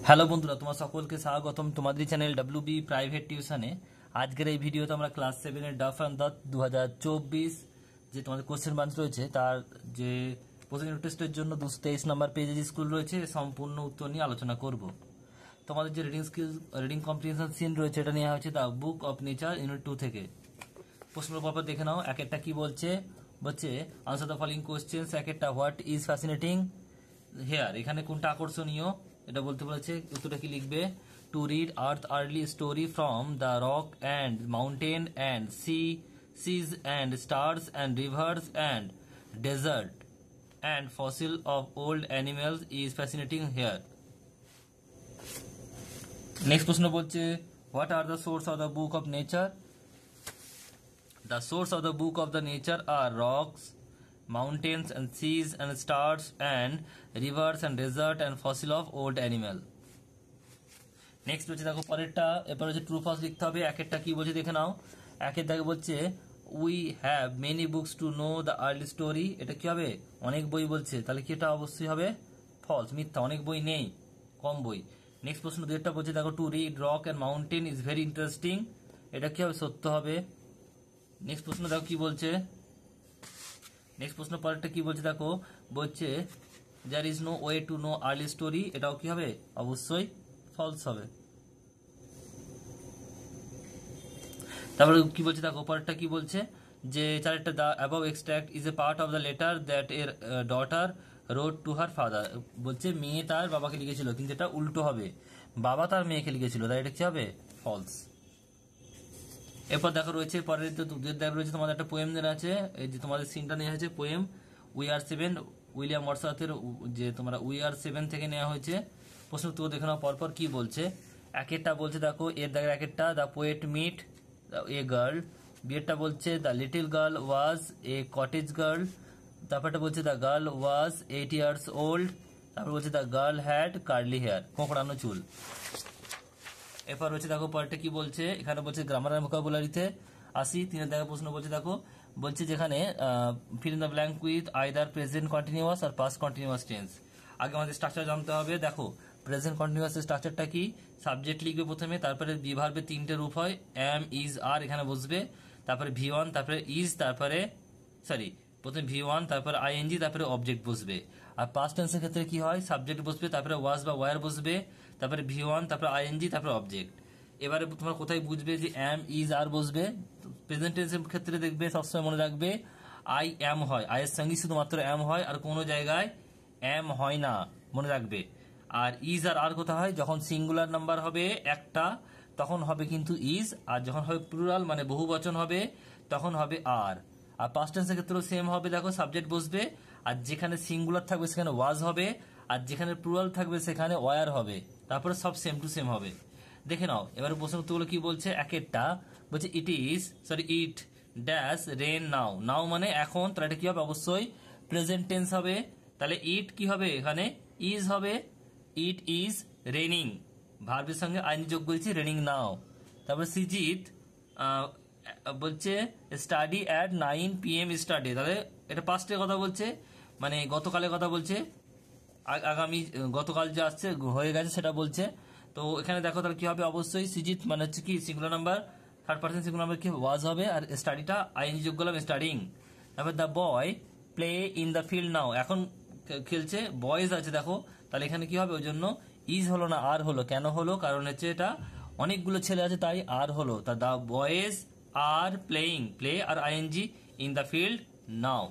Hello বন্ধুরা, তোমার সকলকে স্বাগতম তোমাদের চ্যানেল ডব্লিউবি প্রাইভেট টিউশনে। আজকের এই ভিডিওতে আমরা ক্লাস 7-এর ডাফ অ্যান্ড দাঁত 2024 যে তোমাদের কোশ্চেন বাঞ্চ রয়েছে তার যে প্রসেনজিভ টেস্টের জন্য 223 নম্বর পেজে যে স্কুল রয়েছে সম্পূর্ণ উত্তর নিয়ে আলোচনা করব। তোমাদের যে reading skills reading comprehension seen রয়েছে এটা নেওয়া হয়েছে the book of nature unit 2 থেকে। প্রশ্ন পরপর দেখে নাও। এক একটা কি বলছে, আনসার দ্য ফলোইং কোশ্চেন্স। এক একটা হোয়াট ইজ ফ্যাসিনেটিং হেয়ার, এখানে কোনটা আকর্ষণীয় এটা বলতে বলেছে। উত্তরটা কি লিখবে? To read earth early story from the rock and mountain and seas and stars and rivers and desert and fossil of old animals is fascinating here. Next প্রশ্ন বলছে what are the source of the book of nature. The source of the book of the nature are rocks, mountains and seas and stars and rivers and desert and fossil of old animal. Next হচ্ছে দেখো পরেরটা, এরপর হচ্ছে true false লিখতে হবে। এক একটা কি বলছে দেখে নাও। একের দাগে বলছে we have many books to know the early story, এটা কি হবে? অনেক বই বলছে, তাহলে কি এটা অবশ্যই হবে ফলস, মিথ্যা, অনেক বই নেই, কম বই। নেক্সট প্রশ্ন দুইটা বলছে দেখো to read rock and mountain is very interesting, এটা কি হবে? সত্য হবে। নেক্সট প্রশ্ন দেখো কি বলছে। নেক্সট প্রশ্ন পরেরটা কি বলছে দেখো, বলছে there is no way to know early story, এটাও কি হবে? অবশ্যই ফলস হবে। তারপরে কি বলছে দেখো পরেরটা কি বলছে, যে চারেরটা the above extract is a part of the letter that her daughter wrote to her father, বলছে মেয়ে তার বাবাকে লিখেছিল, কিন্তু এটা উল্টো হবে, বাবা তার মেয়েকে লিখেছিল, তাই এটা কি হবে? ফলস। এরপর দেখো রয়েছে পরের দেখা রয়েছে তোমাদের একটা পোয়েম দেওয়া আছে, এই যে তোমাদের সিনটা নেওয়া হয়েছে poem we are seven, William ওয়ার্ডসওয়ার্থের যে তোমরা উই আর সেভেন থেকে নেওয়া হয়েছে। প্রশ্ন তো দেখে নাও পরপর কি বলছে। এক একটা বলছে দেখো এর দাগের এক একটা the poet meet a girl, বিয়েরটা বলছে the little girl was a cottage girl, তারপরটা বলছে the girl was 8 years old, তারপর বলছে the girl had curly hair, কোঁকড়ানো চুল। এরপর রয়েছে দেখো পরেরটা কি বলছে, এখানে বলছে গ্রামার এন্ড ভোকাবুলারিতে আসি। তিনের দাগের প্রশ্ন বলছে দেখো, বলছে যেখানে fill in the blank with either present continuous আর পাস্ট কন্টিনিউয়াস টেন্স। আগে আমাদের স্ট্রাকচার জানতে হবে। দেখো প্রেজেন্ট কন্টিনিউয়াস স্ট্রাকচারটা কি, সাবজেক্ট লিখবে প্রথমে, তারপরে ভার্বের তিনটে রূপ হয় এম ইজ আর, এখানে বসবে, তারপরে ভি1, তারপরে ইজ, তারপরে প্রথমে ভি1, তারপরে আইএনজি, তারপরে অবজেক্ট বসবে। আর পাস্ট টেন্সের ক্ষেত্রে কি হয়, সাবজেক্ট বসবে, তারপরে ওয়াজ বা ওয়ার বসবে, তারপরে ভি1, তারপরে আইএনজি, তারপরে অবজেক্ট। এবারে তোমরা কোথায় বুঝবে যে এম ইজ আর বসবে? প্রেজেন্ট টেন্সের ক্ষেত্রে দেখবে সবসময় মনে রাখবে আই এম হয়, আই এর সঙ্গে শুধুমাত্র এম হয়, আর কোনো জায়গায় এম হয় না, মনে রাখবে। আর ইজ আর কোথা হয়, যখন সিঙ্গুলার নাম্বার হবে একটা তখন হবে কিন্তু ইজ, আর যখন হবে প্লুরাল মানে বহু বচন হবে তখন হবে আর। আর পাস্ট টেন্সের ক্ষেত্রেও সেম হবে, দেখো সাবজেক্ট বসবে, আর যেখানে সিঙ্গুলার থাকবে সেখানে ওয়াজ হবে, আর যেখানে প্লুরাল থাকবে সেখানে ওয়ার হবে, তারপরে সব সেম টু সেম হবে। দেখে নাও এবারে প্রশ্ন উত্তরগুলো কি বলছে। একেরটা বলছে ইট ড্যাশ রেন নাও, নাও মানে এখন, তাহলে এটা কি হবে? অবশ্যই প্রেজেন্ট টেন্স হবে, তাহলে ইট কি হবে? এখানে ইজ হবে, ইট ইজ রেনিং, ভার্বের সঙ্গে আইনি যোগ করেছি রেনিং নাও। তারপরে সিজিত বলছে স্টাডি অ্যাট 9 PM স্টাডি, তাহলে এটা পাস্টের কথা বলছে, মানে গতকালের কথা বলছে, আগামী গতকাল যে আসছে হয়ে গেছে সেটা বলছে। তো এখানে দেখো তাহলে কি হবে? অবশ্যই সিজিত মানে হচ্ছে কি singular number, third person singular number কি ওয়াজ হবে, আর স্টাডিটা আইএনজি যোগ করলাম স্টাডিং। তারপর the boy play in the field নাও, এখন খেলছে, বয়েজ আছে দেখো, তাহলে এখানে কি হবে? ওই জন্য ইজ হলো না আর হলো, কেন হলো? কারণ হচ্ছে এটা অনেকগুলো ছেলে আছে তাই আর হলো। তা the boys are playing, play are ING in the field now.